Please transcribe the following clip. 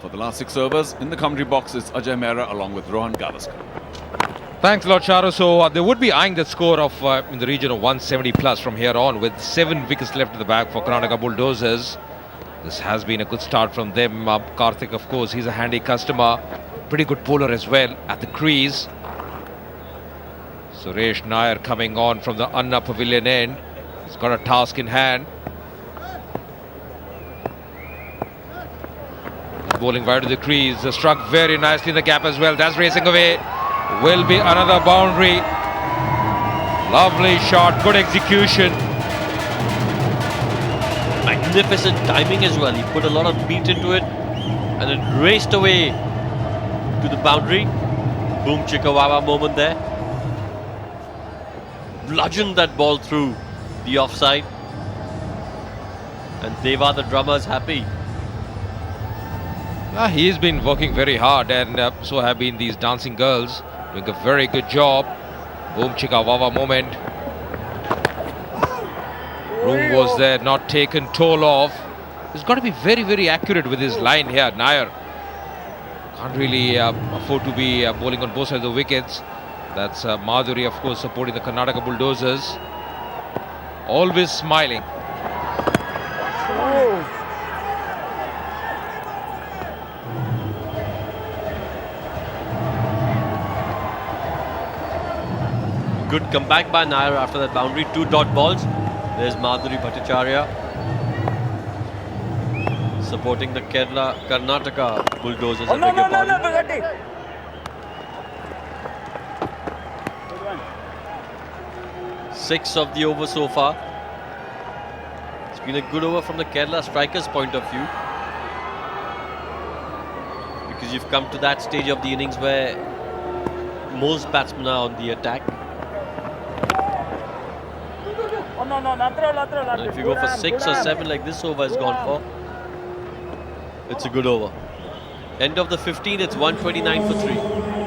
For the last 6 overs, in the commentary box is Ajay Mehra along with Rohan Gavaskar. Thanks a lot, Charu. So they would be eyeing the score of in the region of 170 plus from here on, with 7 wickets left in the bag for Karnataka Bulldozers. This has been a good start from them. Karthik, of course, he's a handy customer. Pretty good bowler as well at the crease. Suresh Nair coming on from the Anna Pavilion end. He's got a task in hand. Bowling wide to the crease, struck very nicely in the gap as well. That's racing away. Will be another boundary. Lovely shot, good execution. Magnificent timing as well. He put a lot of beat into it and it raced away to the boundary. Boom chicka wawa moment there. Bludgeoned that ball through the offside. And Deva the drummer is happy. He's been working very hard, and so have been these dancing girls, doing a very good job. Boom chicka wawa moment. Room was there, not taken toll of. He's got to be very, very accurate with his line here. Nair can't really afford to be bowling on both sides of the wickets. That's Madhuri, of course, supporting the Karnataka Bulldozers. Always smiling. Good comeback by Nair after that boundary. 2 dot balls. There's Madhuri Bhattacharya supporting the Karnataka Bulldozers. I beg your pardon. 6 of the over so far. It's been a good over from the Kerala strikers' point of view, because you've come to that stage of the innings where most batsmen are on the attack. And if you go for 6 or 7 like this over has gone for, it's a good over. End of the 15, it's 129 for 3.